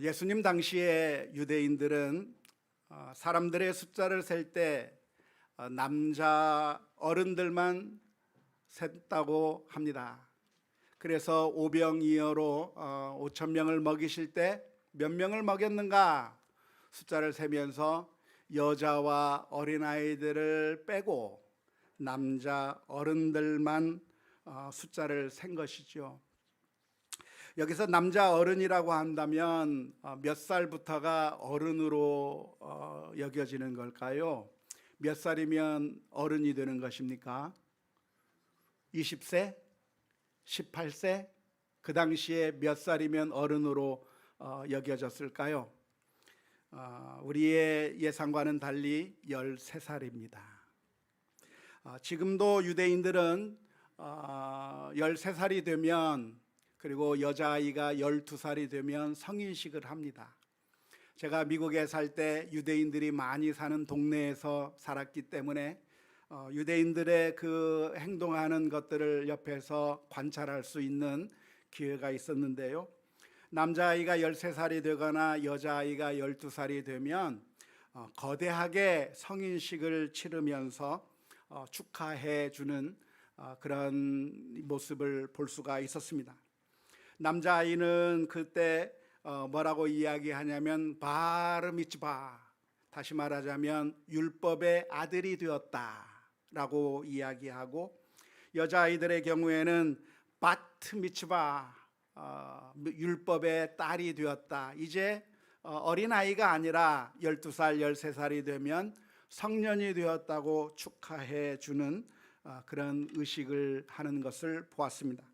예수님 당시에 유대인들은 사람들의 숫자를 셀 때 남자 어른들만 셌다고 합니다. 그래서 오병이어로 5천 명을 먹이실 때 몇 명을 먹였는가 숫자를 세면서 여자와 어린아이들을 빼고 남자 어른들만 숫자를 센 것이죠. 여기서 남자 어른이라고 한다면 몇 살부터가 어른으로 여겨지는 걸까요? 몇 살이면 어른이 되는 것입니까? 20세? 18세? 그 당시에 몇 살이면 어른으로 여겨졌을까요? 우리의 예상과는 달리 13살입니다. 지금도 유대인들은 13살이 되면, 그리고 여자아이가 12살이 되면 성인식을 합니다. 제가 미국에 살 때 유대인들이 많이 사는 동네에서 살았기 때문에 유대인들의 그 행동하는 것들을 옆에서 관찰할 수 있는 기회가 있었는데요. 남자아이가 13살이 되거나 여자아이가 12살이 되면 거대하게 성인식을 치르면서 축하해 주는 그런 모습을 볼 수가 있었습니다. 남자아이는 그때 뭐라고 이야기하냐면 바르 미츠바, 다시 말하자면 율법의 아들이 되었다라고 이야기하고, 여자아이들의 경우에는 바트 미츠바, 율법의 딸이 되었다. 이제 어린아이가 아니라 12살, 13살이 되면 성년이 되었다고 축하해 주는 그런 의식을 하는 것을 보았습니다.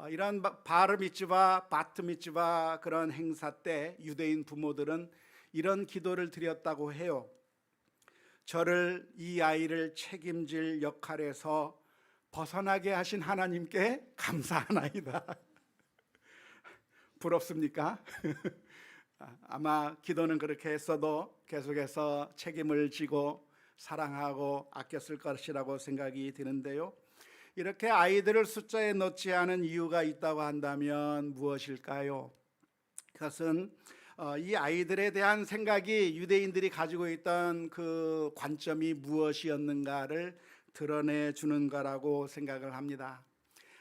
이런 바르 미츠바, 바트 미츠바 그런 행사 때 유대인 부모들은 이런 기도를 드렸다고 해요. 저를, 이 아이를 책임질 역할에서 벗어나게 하신 하나님께 감사하나이다. 부럽습니까? 아마 기도는 그렇게 했어도 계속해서 책임을 지고 사랑하고 아꼈을 것이라고 생각이 드는데요. 이렇게 아이들을 숫자에 넣지 않은 이유가 있다고 한다면 무엇일까요? 그것은 이 아이들에 대한 생각이, 유대인들이 가지고 있던 그 관점이 무엇이었는가를 드러내 주는 거라고 생각을 합니다.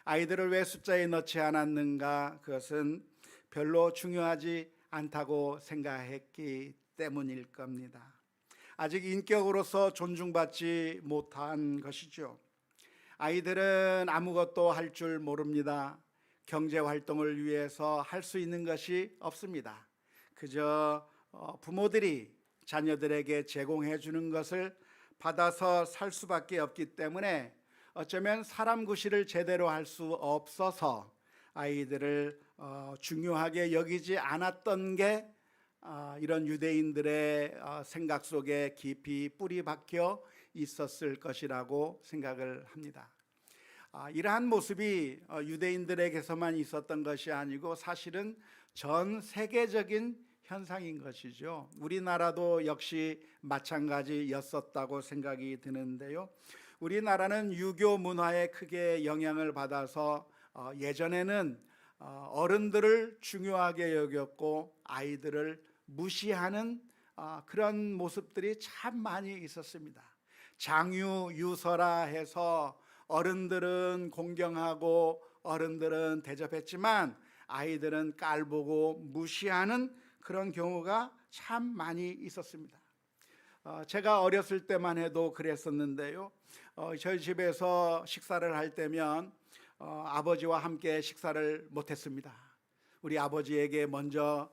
아이들을 왜 숫자에 넣지 않았는가? 그것은 별로 중요하지 않다고 생각했기 때문일 겁니다. 아직 인격으로서 존중받지 못한 것이죠. 아이들은 아무것도 할 줄 모릅니다. 경제 활동을 위해서 할 수 있는 것이 없습니다. 그저 부모들이 자녀들에게 제공해 주는 것을 받아서 살 수밖에 없기 때문에 어쩌면 사람 구실을 제대로 할 수 없어서 아이들을 중요하게 여기지 않았던 게 이런 유대인들의 생각 속에 깊이 뿌리 박혀 있었을 것이라고 생각을 합니다. 이러한 모습이 유대인들에게서만 있었던 것이 아니고 사실은 전 세계적인 현상인 것이죠. 우리나라도 역시 마찬가지였었다고 생각이 드는데요. 우리나라는 유교 문화에 크게 영향을 받아서 예전에는 어른들을 중요하게 여겼고 아이들을 무시하는 그런 모습들이 참 많이 있었습니다. 장유유서라 해서 어른들은 공경하고 어른들은 대접했지만 아이들은 깔보고 무시하는 그런 경우가 참 많이 있었습니다. 제가 어렸을 때만 해도 그랬었는데요. 저희 집에서 식사를 할 때면 아버지와 함께 식사를 못했습니다. 우리 아버지에게 먼저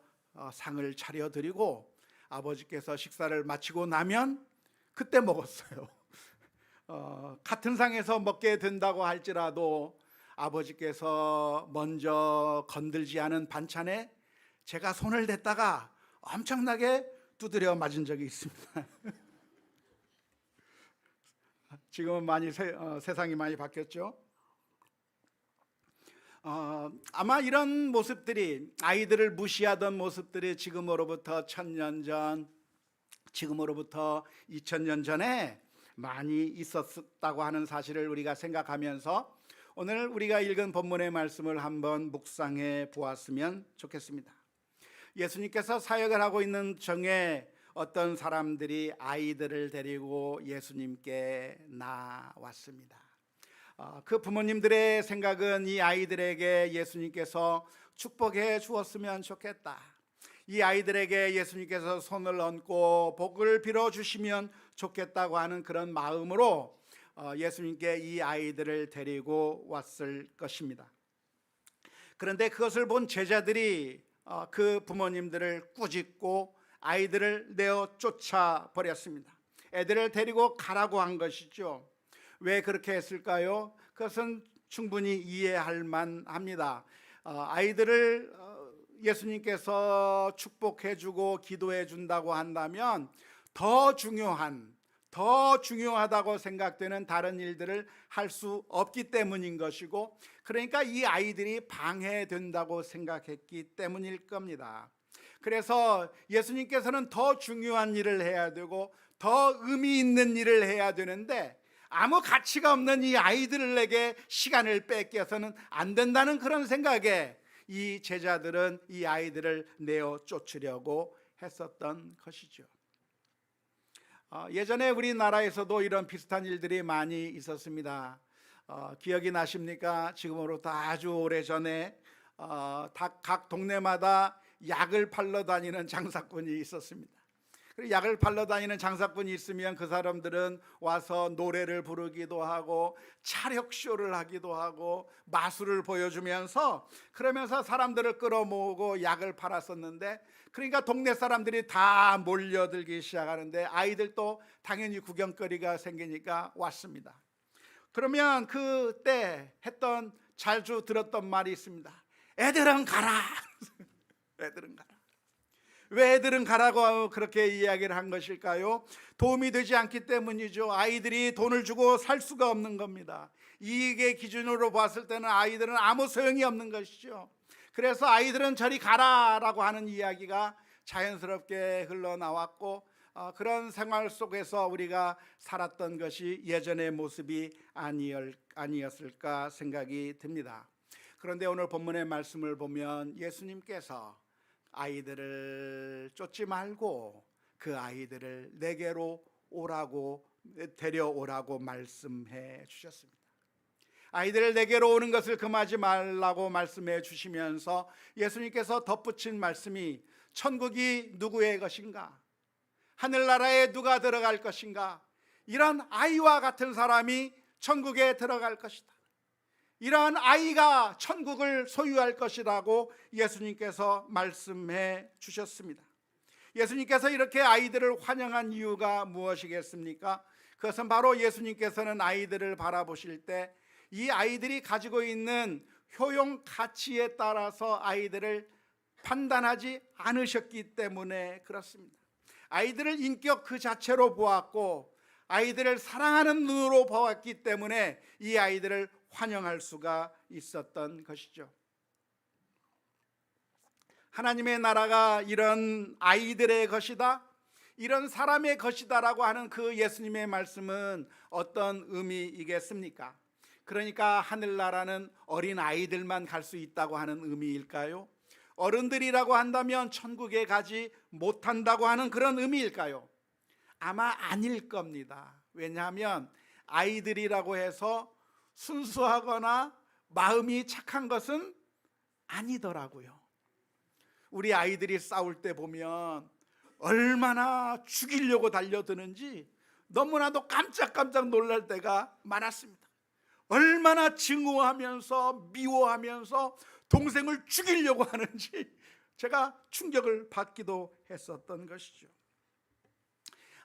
상을 차려드리고 아버지께서 식사를 마치고 나면 그때 먹었어요. 같은 상에서 먹게 된다고 할지라도 아버지께서 먼저 건들지 않은 반찬에 제가 손을 댔다가 엄청나게 두드려 맞은 적이 있습니다. 지금은 많이 세상이 많이 바뀌었죠. 아마 이런 모습들이, 아이들을 무시하던 모습들이 지금으로부터 1000년 전, 지금으로부터 2000년 전에 많이 있었다고 하는 사실을 우리가 생각하면서 오늘 우리가 읽은 본문의 말씀을 한번 묵상해 보았으면 좋겠습니다. 예수님께서 사역을 하고 있는 중에 어떤 사람들이 아이들을 데리고 예수님께 나왔습니다. 그 부모님들의 생각은 이 아이들에게 예수님께서 축복해 주었으면 좋겠다. 이 아이들에게 예수님께서 손을 얹고 복을 빌어주시면 좋겠다고 하는 그런 마음으로 예수님께 이 아이들을 데리고 왔을 것입니다. 그런데 그것을 본 제자들이 그 부모님들을 꾸짖고 아이들을 내어 쫓아 버렸습니다. 애들을 데리고 가라고 한 것이죠. 왜 그렇게 했을까요? 그것은 충분히 이해할 만합니다. 아이들을 예수님께서 축복해 주고 기도해 준다고 한다면 더 중요하다고 생각되는 다른 일들을 할 수 없기 때문인 것이고, 그러니까 이 아이들이 방해된다고 생각했기 때문일 겁니다. 그래서 예수님께서는 더 중요한 일을 해야 되고 더 의미 있는 일을 해야 되는데 아무 가치가 없는 이 아이들에게 시간을 뺏겨서는 안 된다는 그런 생각에 이 제자들은 이 아이들을 내어 쫓으려고 했었던 것이죠. 예전에 우리나라에서도 이런 비슷한 일들이 많이 있었습니다. 기억이 나십니까? 지금으로부터 아주 오래전에 각 동네마다 약을 팔러 다니는 장사꾼이 있었습니다. 약을 팔러 다니는 장사꾼이 있으면 그 사람들은 와서 노래를 부르기도 하고 차력쇼를 하기도 하고 마술을 보여주면서, 그러면서 사람들을 끌어모으고 약을 팔았었는데, 그러니까 동네 사람들이 다 몰려들기 시작하는데 아이들도 당연히 구경거리가 생기니까 왔습니다. 그러면 그때 했던, 자주 들었던 말이 있습니다. 애들은 가라. 애들은 가라. 왜 애들은 가라고 그렇게 이야기를 한 것일까요? 도움이 되지 않기 때문이죠. 아이들이 돈을 주고 살 수가 없는 겁니다. 이익의 기준으로 봤을 때는 아이들은 아무 소용이 없는 것이죠. 그래서 아이들은 저리 가라라고 하는 이야기가 자연스럽게 흘러나왔고, 그런 생활 속에서 우리가 살았던 것이 예전의 모습이 아니었을까 생각이 듭니다. 그런데 오늘 본문의 말씀을 보면 예수님께서 아이들을 쫓지 말고 그 아이들을 내게로 데려오라고 말씀해 주셨습니다. 아이들을 내게로 오는 것을 금하지 말라고 말씀해 주시면서 예수님께서 덧붙인 말씀이, 천국이 누구의 것인가? 하늘나라에 누가 들어갈 것인가? 이런 아이와 같은 사람이 천국에 들어갈 것이다. 이러한 아이가 천국을 소유할 것이라고 예수님께서 말씀해 주셨습니다. 예수님께서 이렇게 아이들을 환영한 이유가 무엇이겠습니까? 그것은 바로 예수님께서는 아이들을 바라보실 때 이 아이들이 가지고 있는 효용 가치에 따라서 아이들을 판단하지 않으셨기 때문에 그렇습니다. 아이들을 인격 그 자체로 보았고 아이들을 사랑하는 눈으로 보았기 때문에 이 아이들을 환영할 수가 있었던 것이죠. 하나님의 나라가 이런 아이들의 것이다, 이런 사람의 것이다라고 하는 그 예수님의 말씀은 어떤 의미이겠습니까? 그러니까 하늘나라는 어린 아이들만 갈 수 있다고 하는 의미일까요? 어른들이라고 한다면 천국에 가지 못한다고 하는 그런 의미일까요? 아마 아닐 겁니다. 왜냐하면 아이들이라고 해서 순수하거나 마음이 착한 것은 아니더라고요. 우리 아이들이 싸울 때 보면 얼마나 죽이려고 달려드는지 너무나도 깜짝깜짝 놀랄 때가 많았습니다. 얼마나 증오하면서 미워하면서 동생을 죽이려고 하는지 제가 충격을 받기도 했었던 것이죠.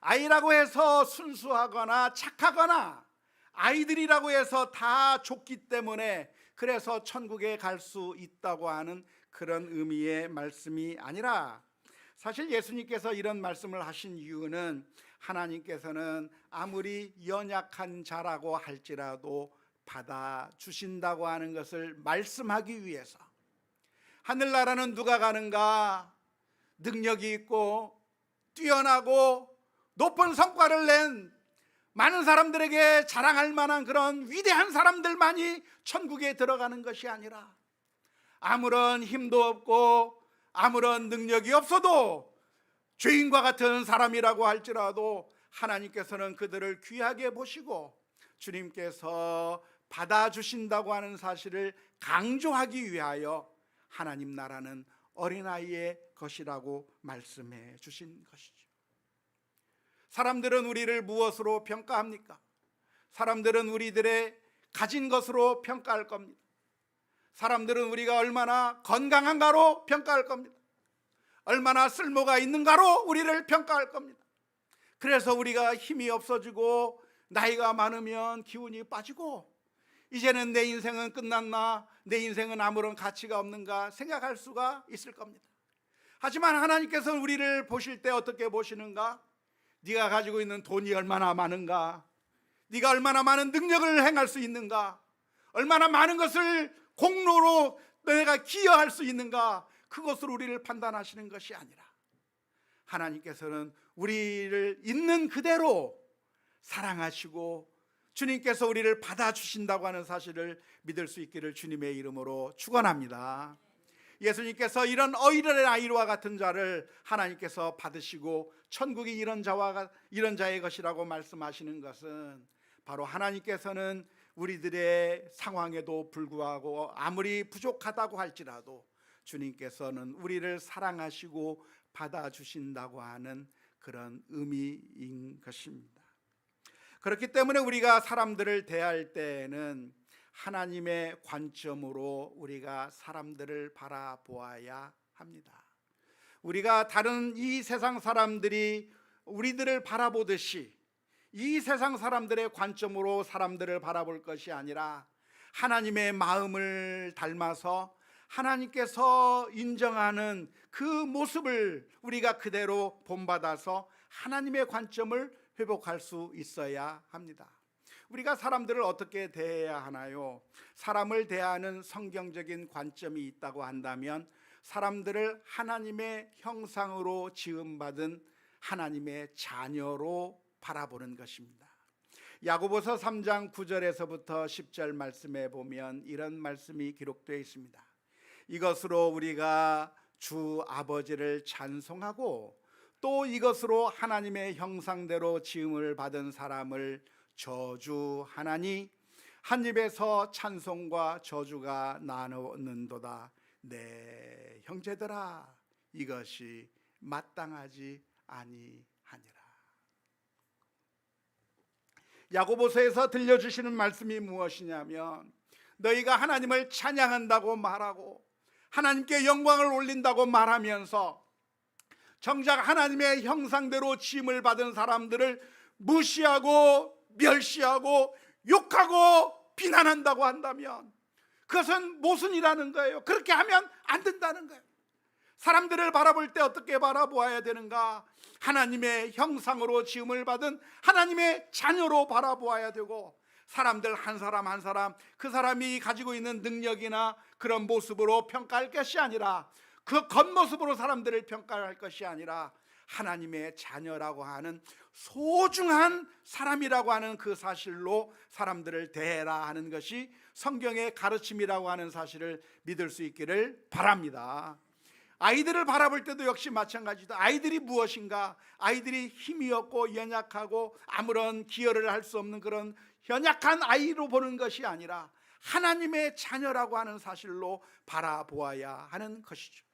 아이라고 해서 순수하거나 착하거나 아이들이라고 해서 다 좋기 때문에 그래서 천국에 갈 수 있다고 하는 그런 의미의 말씀이 아니라, 사실 예수님께서 이런 말씀을 하신 이유는 하나님께서는 아무리 연약한 자라고 할지라도 받아주신다고 하는 것을 말씀하기 위해서, 하늘나라는 누가 가는가? 능력이 있고 뛰어나고 높은 성과를 낸 많은 사람들에게 자랑할 만한 그런 위대한 사람들만이 천국에 들어가는 것이 아니라 아무런 힘도 없고 아무런 능력이 없어도 죄인과 같은 사람이라고 할지라도 하나님께서는 그들을 귀하게 보시고 주님께서 받아주신다고 하는 사실을 강조하기 위하여 하나님 나라는 어린아이의 것이라고 말씀해 주신 것이죠. 사람들은 우리를 무엇으로 평가합니까? 사람들은 우리들의 가진 것으로 평가할 겁니다. 사람들은 우리가 얼마나 건강한가로 평가할 겁니다. 얼마나 쓸모가 있는가로 우리를 평가할 겁니다. 그래서 우리가 힘이 없어지고 나이가 많으면 기운이 빠지고 이제는 내 인생은 끝났나, 내 인생은 아무런 가치가 없는가 생각할 수가 있을 겁니다. 하지만 하나님께서는 우리를 보실 때 어떻게 보시는가? 네가 가지고 있는 돈이 얼마나 많은가, 네가 얼마나 많은 능력을 행할 수 있는가, 얼마나 많은 것을 공로로 내가 기여할 수 있는가, 그것으로 우리를 판단하시는 것이 아니라 하나님께서는 우리를 있는 그대로 사랑하시고 주님께서 우리를 받아주신다고 하는 사실을 믿을 수 있기를 주님의 이름으로 축원합니다. 예수님께서 이런 어린아이와 같은 자를 하나님께서 받으시고 천국이 이런 자의 것이라고 말씀하시는 것은 바로 하나님께서는 우리들의 상황에도 불구하고 아무리 부족하다고 할지라도 주님께서는 우리를 사랑하시고 받아주신다고 하는 그런 의미인 것입니다. 그렇기 때문에 우리가 사람들을 대할 때에는 하나님의 관점으로 우리가 사람들을 바라보아야 합니다. 우리가 다른 이 세상 사람들이 우리들을 바라보듯이 이 세상 사람들의 관점으로 사람들을 바라볼 것이 아니라 하나님의 마음을 닮아서 하나님께서 인정하는 그 모습을 우리가 그대로 본받아서 하나님의 관점을 회복할 수 있어야 합니다. 우리가 사람들을 어떻게 대해야 하나요? 사람을 대하는 성경적인 관점이 있다고 한다면 사람들을 하나님의 형상으로 지음받은 하나님의 자녀로 바라보는 것입니다. 야고보서 3장 9절에서부터 10절 말씀에 보면 이런 말씀이 기록되어 있습니다. 이것으로 우리가 주 아버지를 찬송하고 또 이것으로 하나님의 형상대로 지음을 받은 사람을 저주하나니 한 입에서 찬송과 저주가 나누는도다. 내 형제들아, 이것이 마땅하지 아니하니라. 야고보서에서 들려주시는 말씀이 무엇이냐면 너희가 하나님을 찬양한다고 말하고 하나님께 영광을 올린다고 말하면서 정작 하나님의 형상대로 지음을 받은 사람들을 무시하고 멸시하고 욕하고 비난한다고 한다면 그것은 모순이라는 거예요. 그렇게 하면 안 된다는 거예요. 사람들을 바라볼 때 어떻게 바라보아야 되는가? 하나님의 형상으로 지음을 받은 하나님의 자녀로 바라보아야 되고 사람들 한 사람 한 사람 그 사람이 가지고 있는 능력이나 그런 모습으로 평가할 것이 아니라 그 겉모습으로 사람들을 평가할 것이 아니라 하나님의 자녀라고 하는 소중한 사람이라고 하는 그 사실로 사람들을 대해라 하는 것이 성경의 가르침이라고 하는 사실을 믿을 수 있기를 바랍니다. 아이들을 바라볼 때도 역시 마찬가지다. 아이들이 무엇인가? 아이들이 힘이 없고 연약하고 아무런 기여를 할 수 없는 그런 연약한 아이로 보는 것이 아니라 하나님의 자녀라고 하는 사실로 바라보아야 하는 것이죠.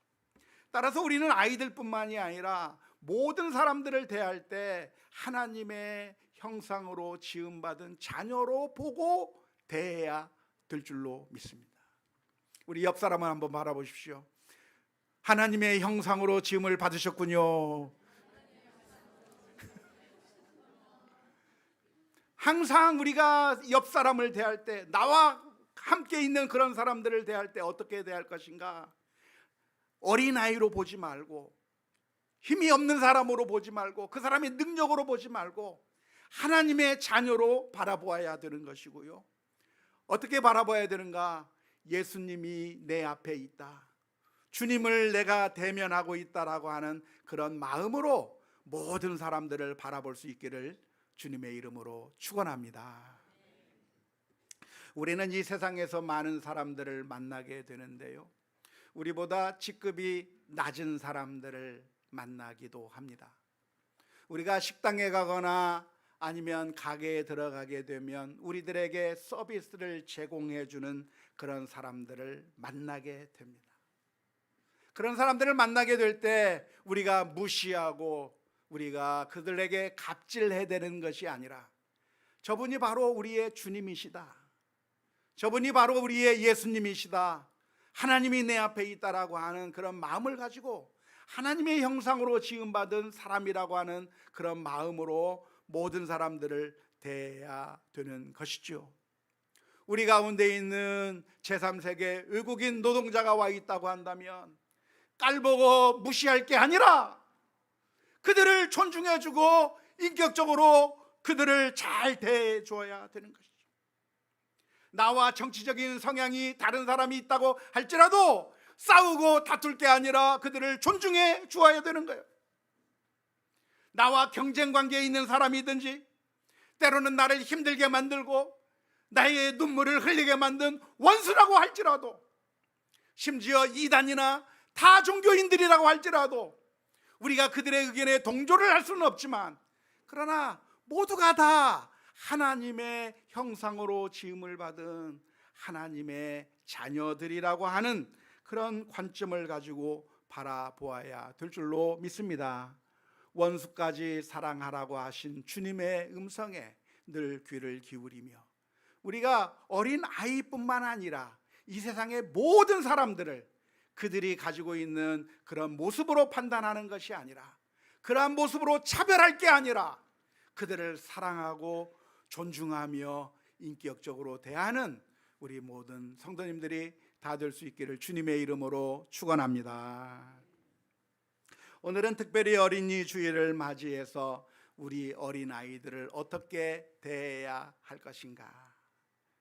따라서 우리는 아이들뿐만이 아니라 모든 사람들을 대할 때 하나님의 형상으로 지음받은 자녀로 보고 대해야 될 줄로 믿습니다. 우리 옆 사람을 한번 바라보십시오. 하나님의 형상으로 지음을 받으셨군요. 항상 우리가 옆 사람을 대할 때, 나와 함께 있는 그런 사람들을 대할 때 어떻게 대할 것인가? 어린아이로 보지 말고, 힘이 없는 사람으로 보지 말고, 그 사람의 능력으로 보지 말고 하나님의 자녀로 바라보아야 되는 것이고요. 어떻게 바라봐야 되는가? 예수님이 내 앞에 있다, 주님을 내가 대면하고 있다라고 하는 그런 마음으로 모든 사람들을 바라볼 수 있기를 주님의 이름으로 축원합니다. 우리는 이 세상에서 많은 사람들을 만나게 되는데요, 우리보다 직급이 낮은 사람들을 만나기도 합니다. 우리가 식당에 가거나 아니면 가게에 들어가게 되면 우리들에게 서비스를 제공해 주는 그런 사람들을 만나게 됩니다. 그런 사람들을 만나게 될 때 우리가 무시하고 우리가 그들에게 갑질해야 되는 것이 아니라 저분이 바로 우리의 주님이시다, 저분이 바로 우리의 예수님이시다, 하나님이 내 앞에 있다라고 하는 그런 마음을 가지고 하나님의 형상으로 지음받은 사람이라고 하는 그런 마음으로 모든 사람들을 대해야 되는 것이죠. 우리 가운데 있는 제3세계 외국인 노동자가 와 있다고 한다면 깔보고 무시할 게 아니라 그들을 존중해주고 인격적으로 그들을 잘 대해줘야 되는 것이죠. 나와 정치적인 성향이 다른 사람이 있다고 할지라도 싸우고 다툴 게 아니라 그들을 존중해 주어야 되는 거예요. 나와 경쟁 관계에 있는 사람이든지 때로는 나를 힘들게 만들고 나의 눈물을 흘리게 만든 원수라고 할지라도, 심지어 이단이나 타 종교인들이라고 할지라도 우리가 그들의 의견에 동조를 할 수는 없지만, 그러나 모두가 다 하나님의 형상으로 지음을 받은 하나님의 자녀들이라고 하는 그런 관점을 가지고 바라보아야 될 줄로 믿습니다. 원수까지 사랑하라고 하신 주님의 음성에 늘 귀를 기울이며 우리가 어린 아이뿐만 아니라 이 세상의 모든 사람들을 그들이 가지고 있는 그런 모습으로 판단하는 것이 아니라, 그러한 모습으로 차별할 게 아니라 그들을 사랑하고 존중하며 인격적으로 대하는 우리 모든 성도님들이 다 될 수 있기를 주님의 이름으로 축원합니다. 오늘은 특별히 어린이 주일을 맞이해서 우리 어린아이들을 어떻게 대해야 할 것인가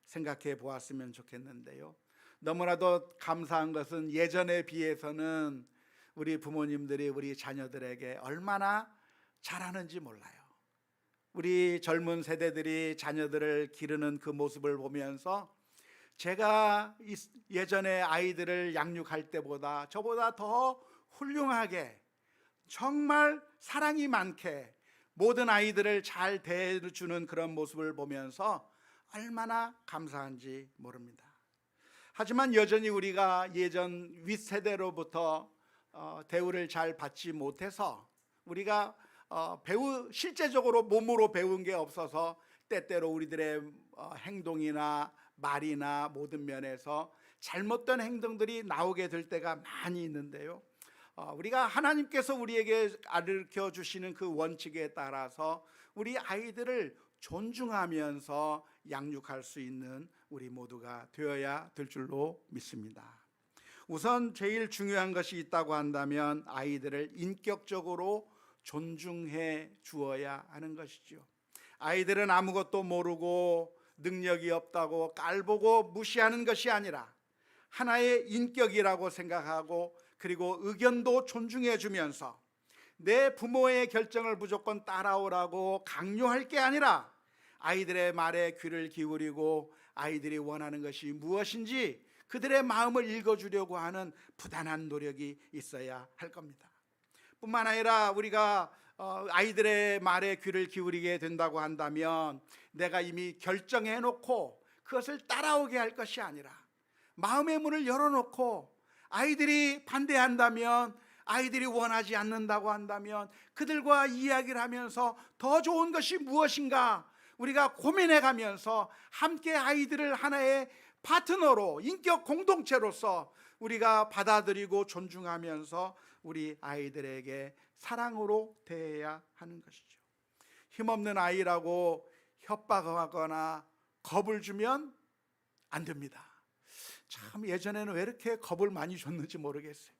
생각해 보았으면 좋겠는데요. 너무나도 감사한 것은 예전에 비해서는 우리 부모님들이 우리 자녀들에게 얼마나 잘하는지 몰라요. 우리 젊은 세대들이 자녀들을 기르는 그 모습을 보면서 제가 예전에 아이들을 양육할 때보다 저보다 더 훌륭하게, 정말 사랑이 많게 모든 아이들을 잘 대해주는 그런 모습을 보면서 얼마나 감사한지 모릅니다. 하지만 여전히 우리가 예전 윗세대로부터 대우를 잘 받지 못해서 우리가 실제적으로 몸으로 배운 게 없어서 때때로 우리들의 행동이나 말이나 모든 면에서 잘못된 행동들이 나오게 될 때가 많이 있는데요. 우리가 하나님께서 우리에게 가르쳐 주시는 그 원칙에 따라서 우리 아이들을 존중하면서 양육할 수 있는 우리 모두가 되어야 될 줄로 믿습니다. 우선 제일 중요한 것이 있다고 한다면 아이들을 인격적으로 존중해 주어야 하는 것이죠. 아이들은 아무것도 모르고 능력이 없다고 깔보고 무시하는 것이 아니라 하나의 인격이라고 생각하고, 그리고 의견도 존중해 주면서 내 부모의 결정을 무조건 따라오라고 강요할 게 아니라 아이들의 말에 귀를 기울이고 아이들이 원하는 것이 무엇인지 그들의 마음을 읽어주려고 하는 부단한 노력이 있어야 할 겁니다. 뿐만 아니라 우리가 아이들의 말에 귀를 기울이게 된다고 한다면 내가 이미 결정해 놓고 그것을 따라오게 할 것이 아니라 마음의 문을 열어놓고 아이들이 반대한다면, 아이들이 원하지 않는다고 한다면 그들과 이야기를 하면서 더 좋은 것이 무엇인가 우리가 고민해 가면서 함께 아이들을 하나의 파트너로, 인격 공동체로서 우리가 받아들이고 존중하면서 우리 아이들에게 사랑으로 대해야 하는 것이죠. 힘없는 아이라고 협박하거나 겁을 주면 안 됩니다. 참 예전에는 왜 이렇게 겁을 많이 줬는지 모르겠어요.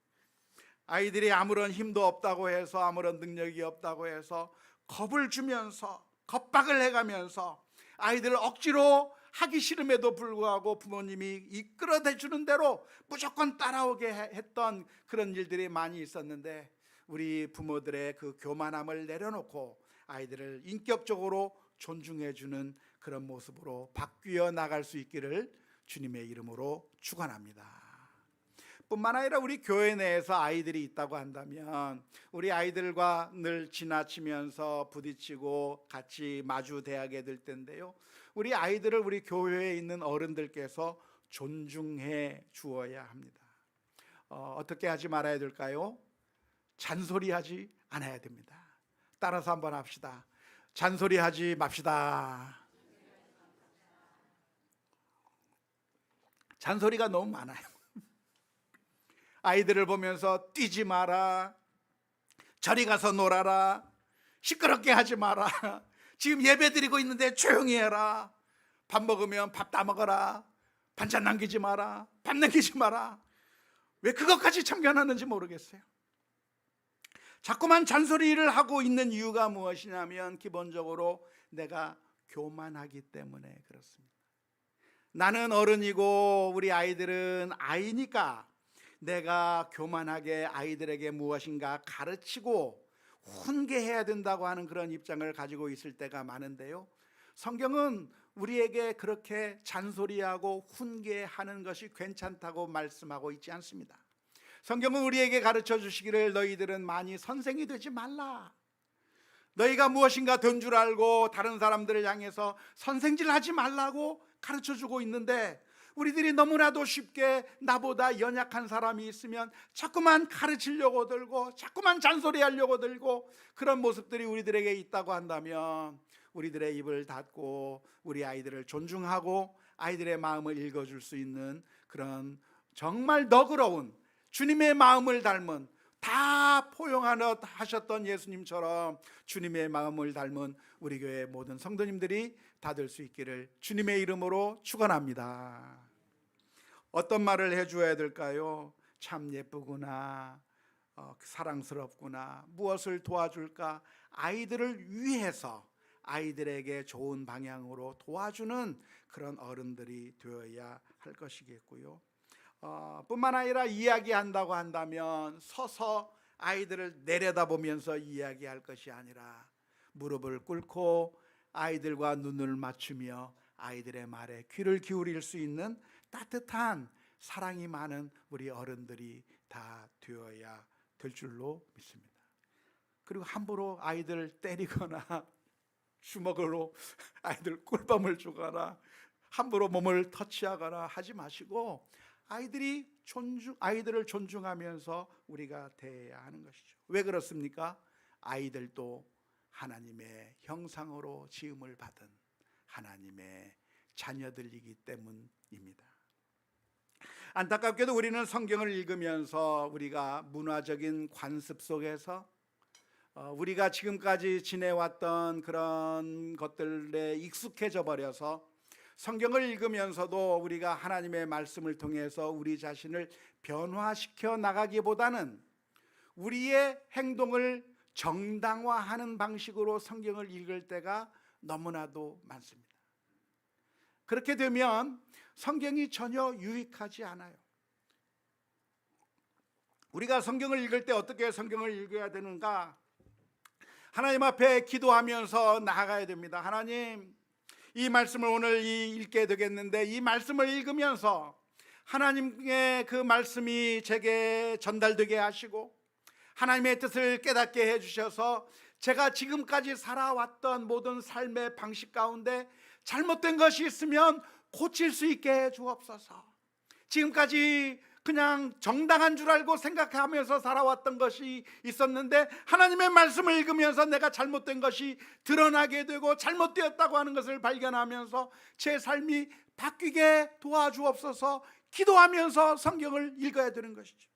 아이들이 아무런 힘도 없다고 해서, 아무런 능력이 없다고 해서 겁을 주면서 겁박을 해가면서 아이들을 억지로 하기 싫음에도 불구하고 부모님이 이끌어내 주는 대로 무조건 따라오게 했던 그런 일들이 많이 있었는데, 우리 부모들의 그 교만함을 내려놓고 아이들을 인격적으로 존중해 주는 그런 모습으로 바뀌어 나갈 수 있기를 주님의 이름으로 축원합니다. 뿐만 아니라 우리 교회 내에서 아이들이 있다고 한다면 우리 아이들과 늘 지나치면서 부딪히고 같이 마주 대하게 될 텐데요, 우리 아이들을 우리 교회에 있는 어른들께서 존중해 주어야 합니다. 어떻게 하지 말아야 될까요? 잔소리하지 않아야 됩니다. 따라서 한번 합시다. 잔소리하지 맙시다. 잔소리가 너무 많아요. 아이들을 보면서 뛰지 마라, 저리 가서 놀아라, 시끄럽게 하지 마라, 지금 예배 드리고 있는데 조용히 해라, 밥 먹으면 밥 다 먹어라, 반찬 남기지 마라, 밥 남기지 마라. 왜 그것까지 참견하는지 모르겠어요. 자꾸만 잔소리를 하고 있는 이유가 무엇이냐면 기본적으로 내가 교만하기 때문에 그렇습니다. 나는 어른이고 우리 아이들은 아이니까 내가 교만하게 아이들에게 무엇인가 가르치고 훈계해야 된다고 하는 그런 입장을 가지고 있을 때가 많은데요, 성경은 우리에게 그렇게 잔소리하고 훈계하는 것이 괜찮다고 말씀하고 있지 않습니다. 성경은 우리에게 가르쳐 주시기를 너희들은 많이 선생이 되지 말라, 너희가 무엇인가 된 줄 알고 다른 사람들을 향해서 선생질하지 말라고 가르쳐 주고 있는데, 우리들이 너무나도 쉽게 나보다 연약한 사람이 있으면 자꾸만 가르치려고 들고 자꾸만 잔소리하려고 들고, 그런 모습들이 우리들에게 있다고 한다면 우리들의 입을 닫고 우리 아이들을 존중하고 아이들의 마음을 읽어줄 수 있는 그런 정말 너그러운 주님의 마음을 닮은, 다 포용하셨던 예수님처럼 주님의 마음을 닮은 우리 교회 모든 성도님들이 다 될 수 있기를 주님의 이름으로 축원합니다. 어떤 말을 해줘야 될까요? 참 예쁘구나, 사랑스럽구나, 무엇을 도와줄까? 아이들을 위해서 아이들에게 좋은 방향으로 도와주는 그런 어른들이 되어야 할 것이겠고요. 뿐만 아니라 이야기한다고 한다면 서서 아이들을 내려다보면서 이야기할 것이 아니라 무릎을 꿇고 아이들과 눈을 맞추며 아이들의 말에 귀를 기울일 수 있는 따뜻한 사랑이 많은 우리 어른들이 다 되어야 될 줄로 믿습니다. 그리고 함부로 아이들 때리거나 주먹으로 아이들 꿀밤을 주거나 함부로 몸을 터치하거나 하지 마시고 아이들을 존중하면서 우리가 대해야 하는 것이죠. 왜 그렇습니까? 아이들도 하나님의 형상으로 지음을 받은 하나님의 자녀들이기 때문입니다. 안타깝게도 우리는 성경을 읽으면서 우리가 문화적인 관습 속에서 우리가 지금까지 지내왔던 그런 것들에 익숙해져 버려서 성경을 읽으면서도 우리가 하나님의 말씀을 통해서 우리 자신을 변화시켜 나가기보다는 우리의 행동을 정당화하는 방식으로 성경을 읽을 때가 너무나도 많습니다. 그렇게 되면 성경이 전혀 유익하지 않아요. 우리가 성경을 읽을 때 어떻게 성경을 읽어야 되는가? 하나님 앞에 기도하면서 나아가야 됩니다. 하나님, 이 말씀을 오늘 읽게 되겠는데 이 말씀을 읽으면서 하나님의 그 말씀이 제게 전달되게 하시고 하나님의 뜻을 깨닫게 해주셔서 제가 지금까지 살아왔던 모든 삶의 방식 가운데 잘못된 것이 있으면 고칠 수 있게 해 주옵소서. 지금까지 그냥 정당한 줄 알고 생각하면서 살아왔던 것이 있었는데 하나님의 말씀을 읽으면서 내가 잘못된 것이 드러나게 되고 잘못되었다고 하는 것을 발견하면서 제 삶이 바뀌게 도와주옵소서 기도하면서 성경을 읽어야 되는 것이죠.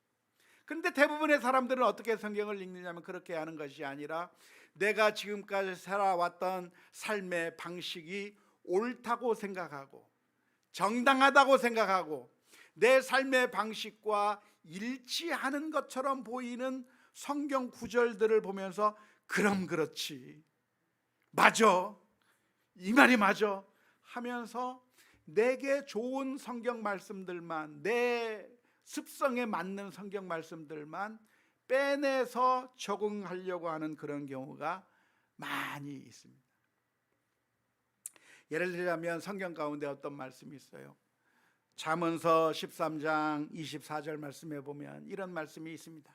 그런데 대부분의 사람들은 어떻게 성경을 읽느냐면 그렇게 하는 것이 아니라 내가 지금까지 살아왔던 삶의 방식이 옳다고 생각하고 정당하다고 생각하고 내 삶의 방식과 일치하는 것처럼 보이는 성경 구절들을 보면서 그럼 그렇지, 맞아, 이 말이 맞아 하면서 내게 좋은 성경 말씀들만, 내 습성에 맞는 성경 말씀들만 빼내서 적응하려고 하는 그런 경우가 많이 있습니다. 예를 들자면 성경 가운데 어떤 말씀이 있어요. 잠언서 13장 24절 말씀에 보면 이런 말씀이 있습니다.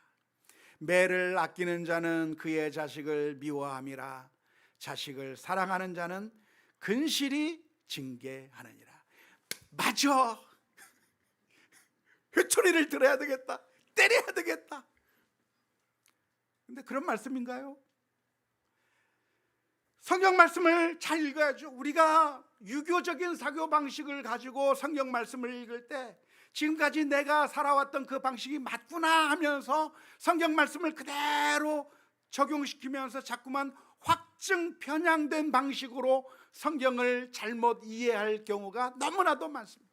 매를 아끼는 자는 그의 자식을 미워함이라. 자식을 사랑하는 자는 근실히 징계하느니라. 맞아. 회초리를 들어야 되겠다. 때려야 되겠다. 근데 그런 말씀인가요? 성경 말씀을 잘 읽어야죠. 우리가 유교적인 사고 방식을 가지고 성경 말씀을 읽을 때 지금까지 내가 살아왔던 그 방식이 맞구나 하면서 성경 말씀을 그대로 적용시키면서 자꾸만 확증 편향된 방식으로 성경을 잘못 이해할 경우가 너무나도 많습니다.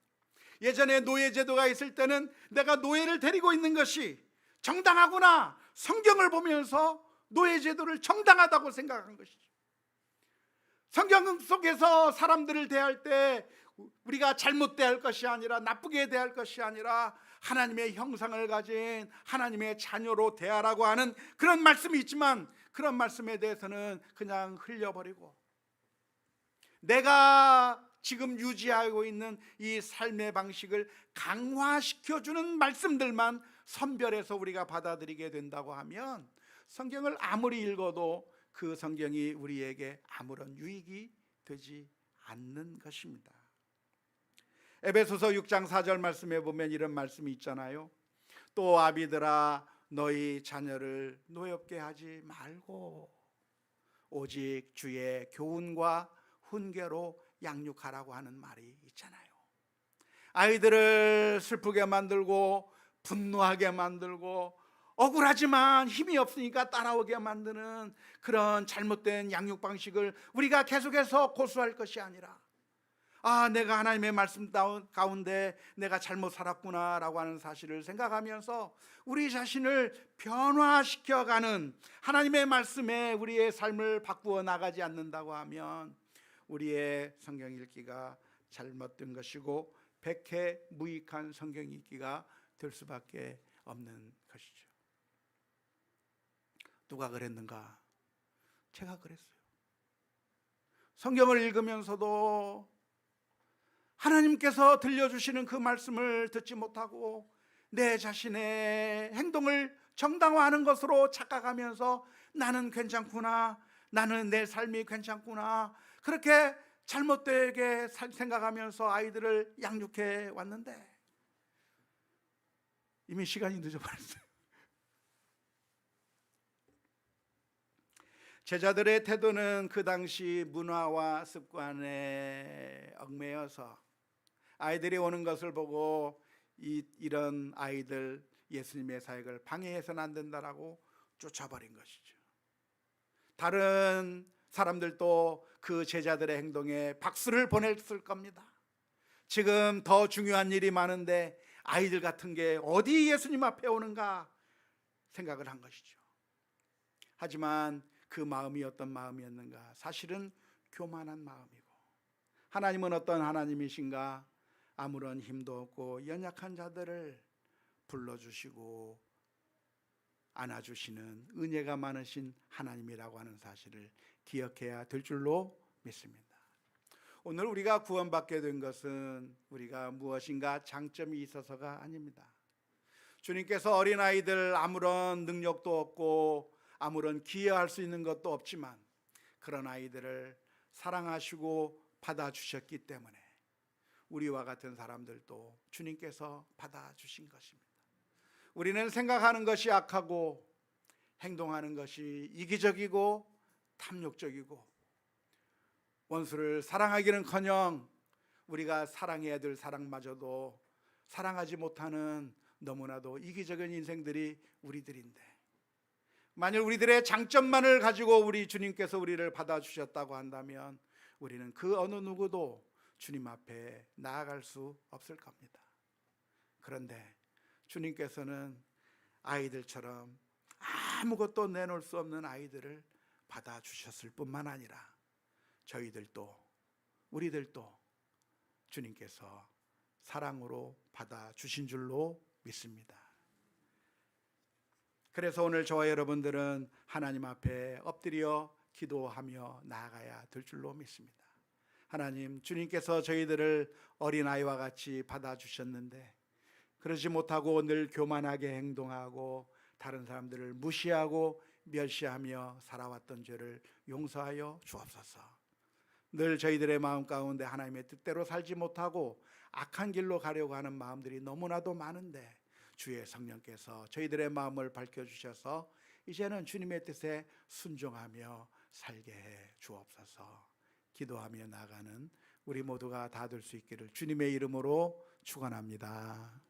예전에 노예제도가 있을 때는 내가 노예를 데리고 있는 것이 정당하구나, 성경을 보면서 노예제도를 정당하다고 생각한 것이죠. 성경 속에서 사람들을 대할 때 우리가 잘못 대할 것이 아니라, 나쁘게 대할 것이 아니라 하나님의 형상을 가진 하나님의 자녀로 대하라고 하는 그런 말씀이 있지만, 그런 말씀에 대해서는 그냥 흘려버리고 내가 지금 유지하고 있는 이 삶의 방식을 강화시켜주는 말씀들만 선별해서 우리가 받아들이게 된다고 하면 성경을 아무리 읽어도 그 성경이 우리에게 아무런 유익이 되지 않는 것입니다. 에베소서 6장 4절 말씀에 보면 이런 말씀이 있잖아요. 또 아비들아 너희 자녀를 노엽게 하지 말고 오직 주의 교훈과 훈계로 양육하라고 하는 말이 있잖아요. 아이들을 슬프게 만들고 분노하게 만들고 억울하지만 힘이 없으니까 따라오게 만드는 그런 잘못된 양육 방식을 우리가 계속해서 고수할 것이 아니라, 내가 하나님의 말씀 가운데 내가 잘못 살았구나 라고 하는 사실을 생각하면서 우리 자신을 변화시켜가는 하나님의 말씀에 우리의 삶을 바꾸어 나가지 않는다고 하면 우리의 성경 읽기가 잘못된 것이고 백해무익한 성경 읽기가 될 수밖에 없는 것이죠. 누가 그랬는가? 제가 그랬어요. 성경을 읽으면서도 하나님께서 들려주시는 그 말씀을 듣지 못하고 내 자신의 행동을 정당화하는 것으로 착각하면서 나는 괜찮구나, 나는 내 삶이 괜찮구나, 그렇게 잘못되게 생각하면서 아이들을 양육해 왔는데 이미 시간이 늦어버렸어요. 제자들의 태도는 그 당시 문화와 습관에 얽매여서 아이들이 오는 것을 보고 이런 아이들 예수님의 사역을 방해해서는 안 된다라고 쫓아버린 것이죠. 다른 사람들도 그 제자들의 행동에 박수를 보냈을 겁니다. 지금 더 중요한 일이 많은데 아이들 같은 게 어디 예수님 앞에 오는가 생각을 한 것이죠. 하지만 그 마음이 어떤 마음이었는가? 사실은 교만한 마음이고, 하나님은 어떤 하나님이신가? 아무런 힘도 없고 연약한 자들을 불러주시고 안아주시는 은혜가 많으신 하나님이라고 하는 사실을 기억해야 될 줄로 믿습니다. 오늘 우리가 구원받게 된 것은 우리가 무엇인가 장점이 있어서가 아닙니다. 주님께서 어린아이들 아무런 능력도 없고 아무런 기여할 수 있는 것도 없지만 그런 아이들을 사랑하시고 받아주셨기 때문에 우리와 같은 사람들도 주님께서 받아주신 것입니다. 우리는 생각하는 것이 악하고 행동하는 것이 이기적이고 탐욕적이고 원수를 사랑하기는커녕 우리가 사랑해야 될 사랑마저도 사랑하지 못하는 너무나도 이기적인 인생들이 우리들인데, 만일 우리들의 장점만을 가지고 우리 주님께서 우리를 받아주셨다고 한다면 우리는 그 어느 누구도 주님 앞에 나아갈 수 없을 겁니다. 그런데 주님께서는 아이들처럼 아무것도 내놓을 수 없는 아이들을 받아주셨을 뿐만 아니라 저희들도, 우리들도 주님께서 사랑으로 받아주신 줄로 믿습니다. 그래서 오늘 저와 여러분들은 하나님 앞에 엎드려 기도하며 나아가야 될 줄로 믿습니다. 하나님, 주님께서 저희들을 어린아이와 같이 받아주셨는데 그러지 못하고 늘 교만하게 행동하고 다른 사람들을 무시하고 멸시하며 살아왔던 죄를 용서하여 주옵소서. 늘 저희들의 마음 가운데 하나님의 뜻대로 살지 못하고 악한 길로 가려고 하는 마음들이 너무나도 많은데 주의 성령께서 저희들의 마음을 밝혀주셔서 이제는 주님의 뜻에 순종하며 살게 해 주옵소서. 기도하며 나가는 우리 모두가 다 될 수 있기를 주님의 이름으로 축원합니다.